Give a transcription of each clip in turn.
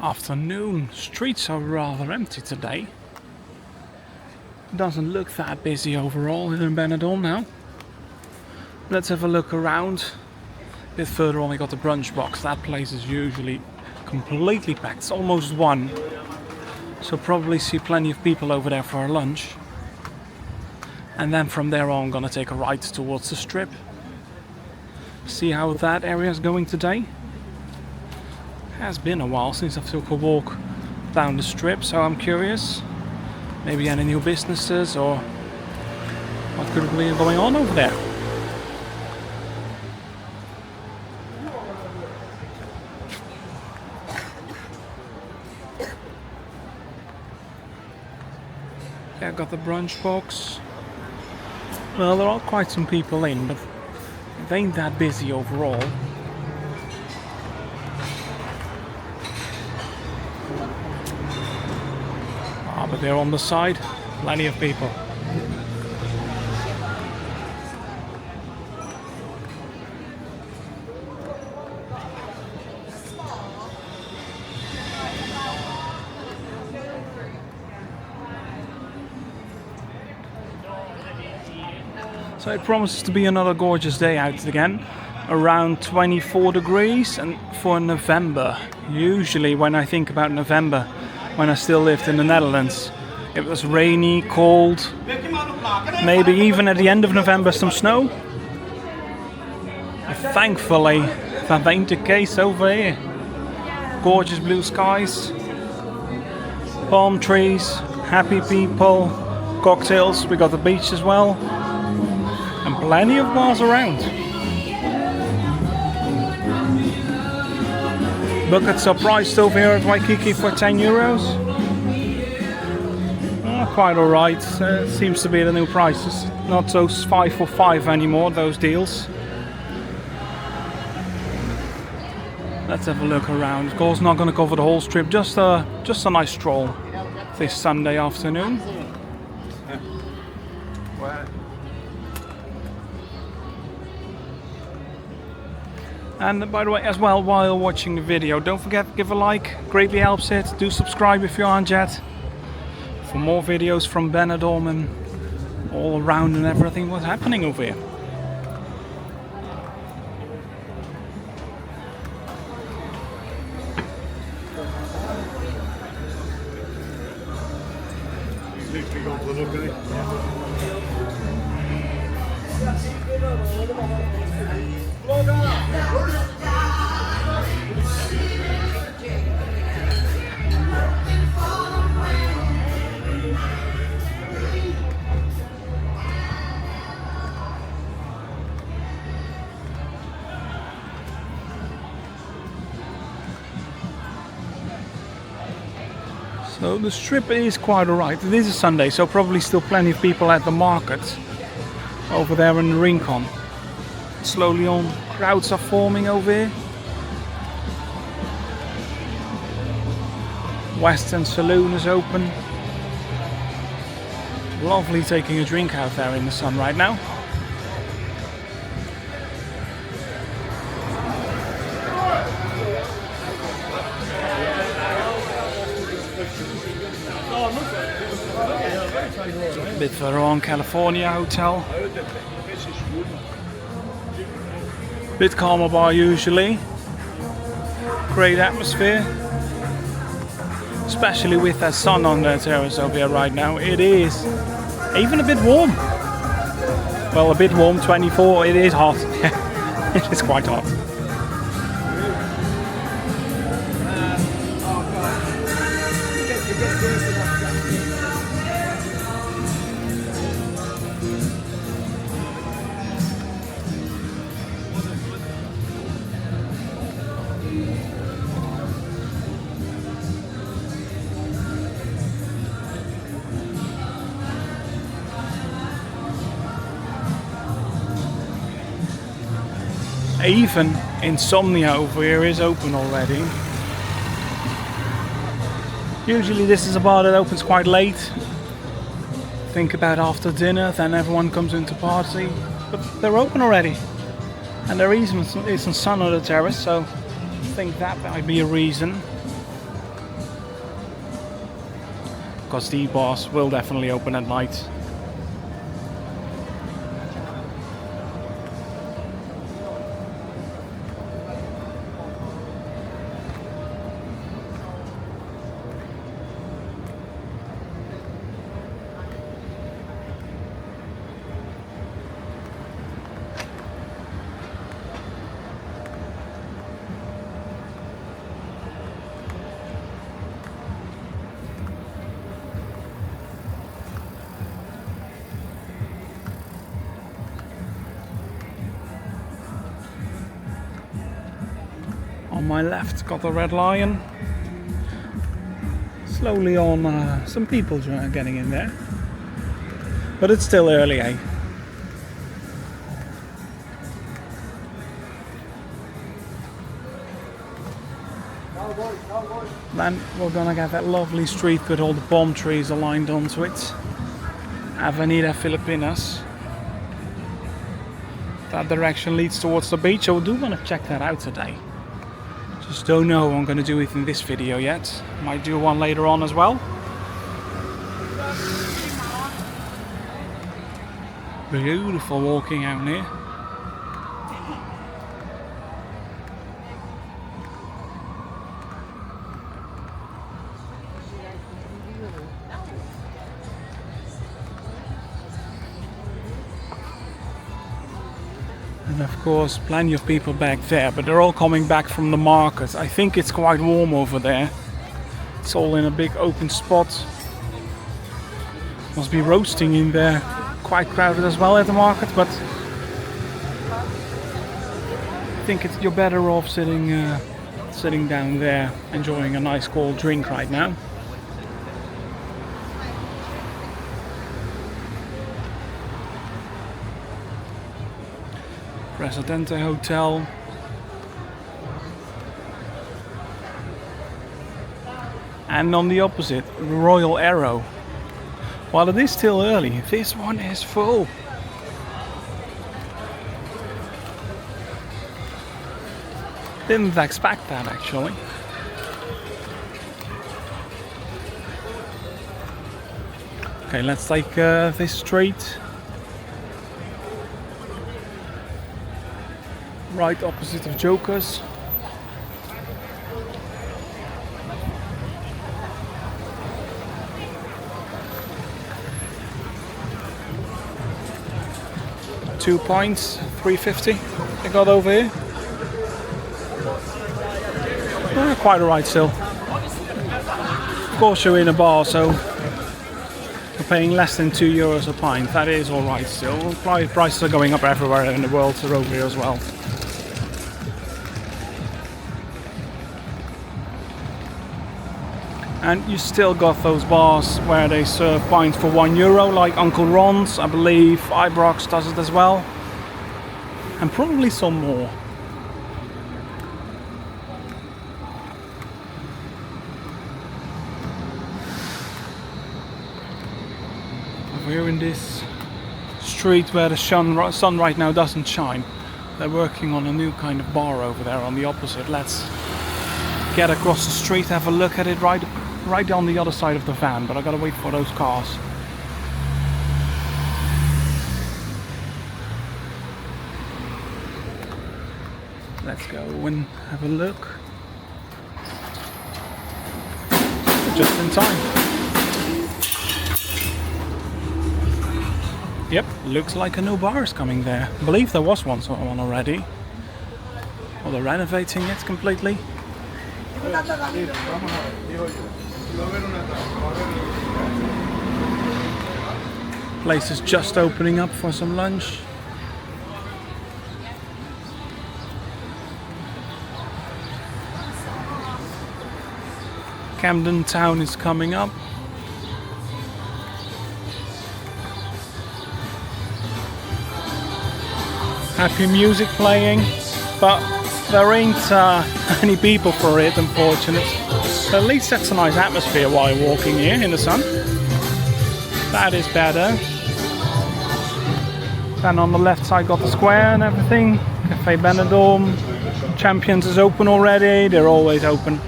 Afternoon. Streets are rather empty today. Doesn't look that busy overall here in Benidorm now. Let's have a look around. A bit further on we got the brunch box. That place is usually completely packed. It's almost 1. So probably see plenty of people over there for our lunch. And then from there on I'm gonna take a right towards the strip. See how that area is going today. Has been a while since I took a walk down the strip, so I'm curious. Maybe any new businesses or what could be going on over there. Yeah, got the brunch box. Well, there are quite some people in, but it ain't that busy overall. But they're on the side, plenty of people. So it promises to be another gorgeous day out again. Around 24 degrees, and for November, usually when I think about November, when I still lived in the Netherlands, it was rainy, cold, maybe even at the end of November some snow. Thankfully, that ain't the case over here. Gorgeous blue skies, palm trees, happy people, cocktails, we got the beach as well, and plenty of bars around. Buckets are priced over here at Waikiki for €10. Quite alright, seems to be the new prices. Not those 5 for 5 anymore, those deals. Let's have a look around. Of course, not going to cover the whole strip, just a nice stroll this Sunday afternoon. And by the way, as well, while watching the video, don't forget to give a like, greatly helps it. Do subscribe if you aren't yet, for more videos from Benidorm and all around and everything what's happening over here. So the strip is quite alright. It is a Sunday, so probably still plenty of people at the market over there in the Rincon. Slowly on, crowds are forming over here. Western Saloon is open. Lovely taking a drink out there in the sun right now. A bit further on, California Hotel. Bit calmer bar usually. Great atmosphere. Especially with that sun on the terrace over here right now. It is even a bit warm. Well, a bit warm, 24, it is hot. It is quite hot. Even Insomnia over here is open already. Usually this is a bar that opens quite late. Think about after dinner, then everyone comes in to party. But they're open already. And there is some sun on the terrace, so I think that might be a reason. because the bars will definitely open at night. On my left, got the Red Lion. Slowly on, some people getting in there. But it's still early, eh? Then we're gonna get that lovely street with all the palm trees aligned onto it. Avenida Filipinas. That direction leads towards the beach, so I do want to check that out today. Just don't know I'm going to do it in this video yet. Might do one later on as well. Beautiful walking out here. And of course, plenty of people back there, but they're all coming back from the market. I think it's quite warm over there. It's all in a big open spot. Must be roasting in there. Quite crowded as well at the market, but I think you're better off sitting down there, enjoying a nice cold drink right now. Presidente Hotel. And on the opposite, Royal Arrow. While it is still early, this one is full. Didn't expect that actually. Okay, let's take this street. Right opposite of Joker's. £2, £3.50 I got over here. Quite alright still. Of course you're in a bar, so you're paying less than €2 a pint. That is alright still. Prices are going up everywhere in the world, so over here as well. And you still got those bars where they serve pints for €1, like Uncle Ron's, I believe Ibrox does it as well. And probably some more. Over here in this street where the sun right now doesn't shine, they're working on a new kind of bar over there on the opposite. Let's get across the street, have a look at it right on the other side of the van, but I gotta wait for those cars. Let's go and have a look. Just in time. Yep, looks like a new bar is coming there. I believe there was one already. Well, they're renovating it completely. Place is just opening up for some lunch. Camden Town is coming up. Happy music playing, but there ain't any people for it, unfortunately. But at least that's a nice atmosphere while you're walking here in the sun. That is better. Then on the left side got the square and everything. Cafe Benidorm. Champions is open already. They're always open.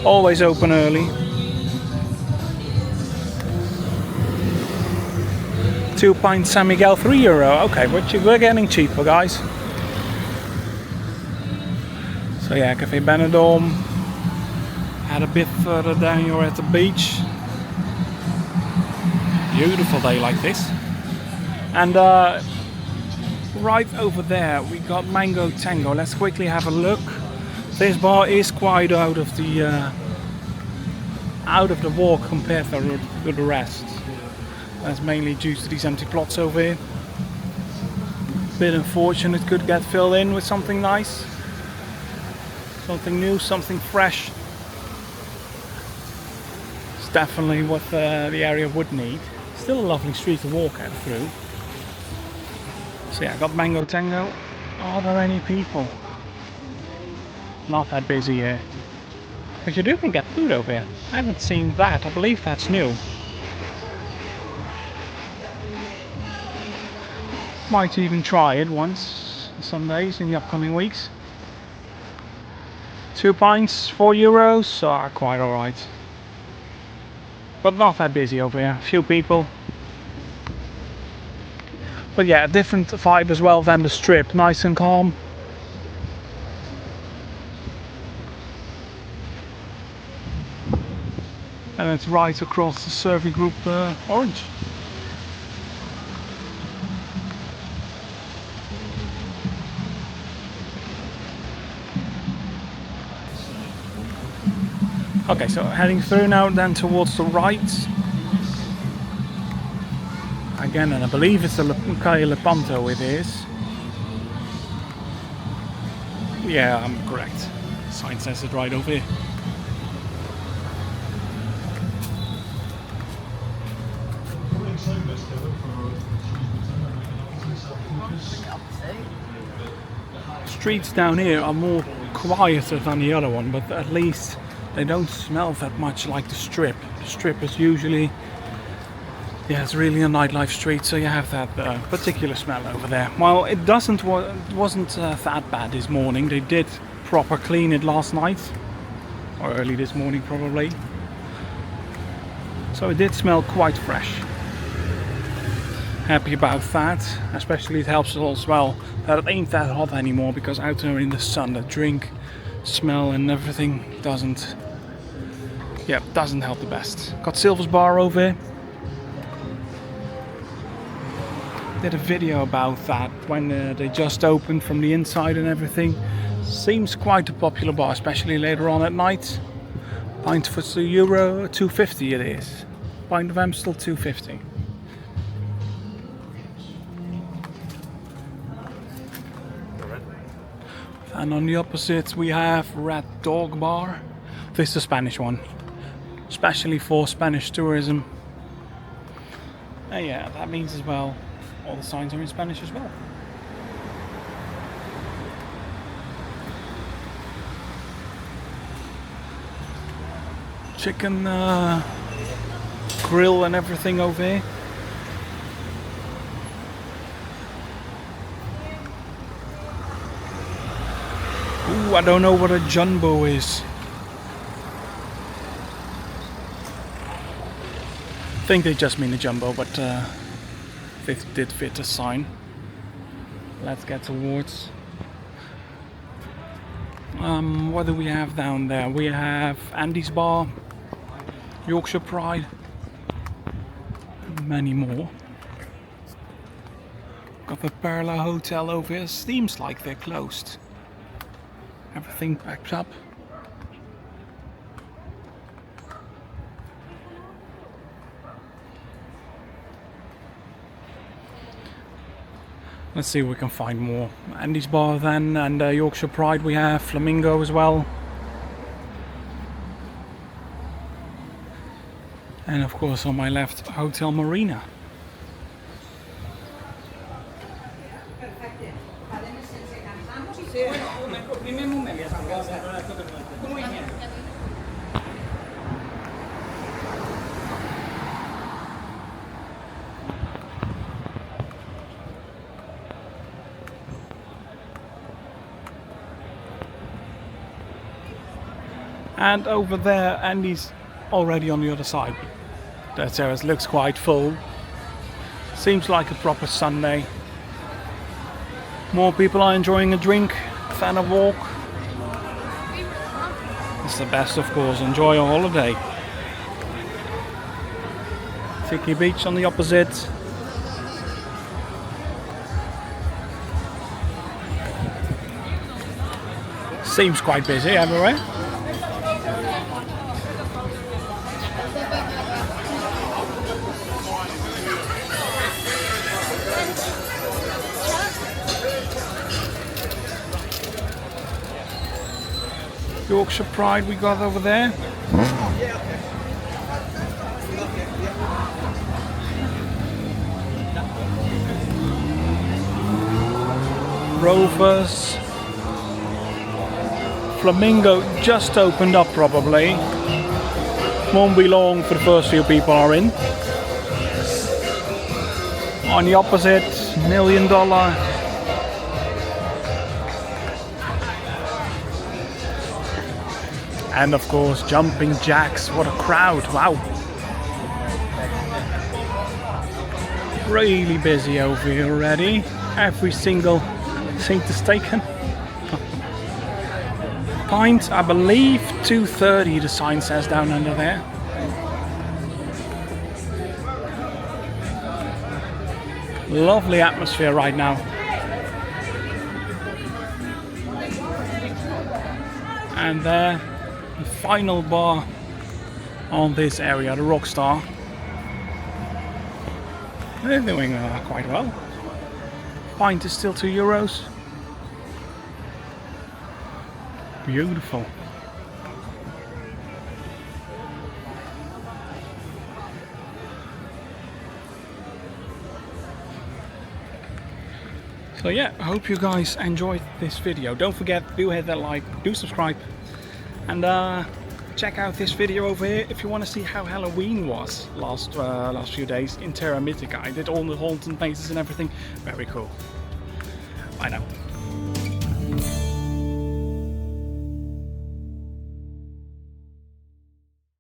Always open early. 2 pints San Miguel, €3. Okay, we're getting cheaper, guys. So yeah, Cafe Benidorm. And a bit further down, you're at the beach. Beautiful day like this. And right over there, we got Mango Tango. Let's quickly have a look. This bar is quite out of the walk compared to the rest. That's mainly due to these empty plots over here. Bit unfortunate, could get filled in with something nice. Something new, something fresh. It's definitely what the area would need. Still a lovely street to walk out through. So yeah, I got Mango Tango. Are there any people? Not that busy here. But you do can get food over here. I haven't seen that. I believe that's new. Might even try it once some days in the upcoming weeks. 2 pints, €4. Quite alright. But not that busy over here. A few people. But yeah, a different vibe as well than the strip. Nice and calm. And it's right across the Survey Group Orange. Okay, so heading through now then towards the right. Again, and I believe it's the Calle Lepanto it is. Yeah, I'm correct. The sign says it right over here. Streets down here are more quieter than the other one, but at least they don't smell that much like the strip. The strip is usually, yeah, it's really a nightlife street, so you have that particular smell over there. Well, it wasn't that bad this morning. They did proper clean it last night, or early this morning probably. So it did smell quite fresh. Happy about that. Especially it helps as well that it ain't that hot anymore, because out there in the sun, the drink smell and everything doesn't help the best. Got Silver's Bar over here. Did a video about that when they just opened from the inside and everything. Seems quite a popular bar, especially later on at night. Pint for €2, €2.50 it is. Pint of Amstel, €2.50. And on the opposite we have Red Dog Bar. This is the Spanish one, especially for Spanish tourism. And yeah, that means as well all the signs are in Spanish as well. Chicken grill and everything over here. Ooh, I don't know what a jumbo is. I think they just mean a jumbo, but they did fit a sign. Let's get towards. What do we have down there? We have Andy's Bar, Yorkshire Pride, and many more. Got the Perla Hotel over here. Seems like they're closed. Everything packed up. Let's see if we can find more. Andy's Bar then, and Yorkshire Pride we have, Flamingo as well. And of course on my left, Hotel Marina. And over there, Andy's already on the other side. That terrace looks quite full. Seems like a proper Sunday. More people are enjoying a drink than a walk. It's the best, of course. Enjoy a holiday. Vicky Beach on the opposite. Seems quite busy everywhere. Yorkshire Pride we got over there. Rovers. Flamingo just opened up probably. Won't be long for the first few people are in. On the opposite, $1 million. And of course, jumping jacks. What a crowd, wow. Really busy over here already. Every single seat is taken. Pint, I believe 2:30 the sign says down under there. Lovely atmosphere right now. And there, the final bar on this area, the Rockstar. They're doing quite well. Pint is still €2. Beautiful. So yeah, I hope you guys enjoyed this video. Don't forget, do hit that like, do subscribe, and check out this video over here if you want to see how Halloween was last few days in Terra Mythica. I did all the haunted places and everything. Very cool. Bye now.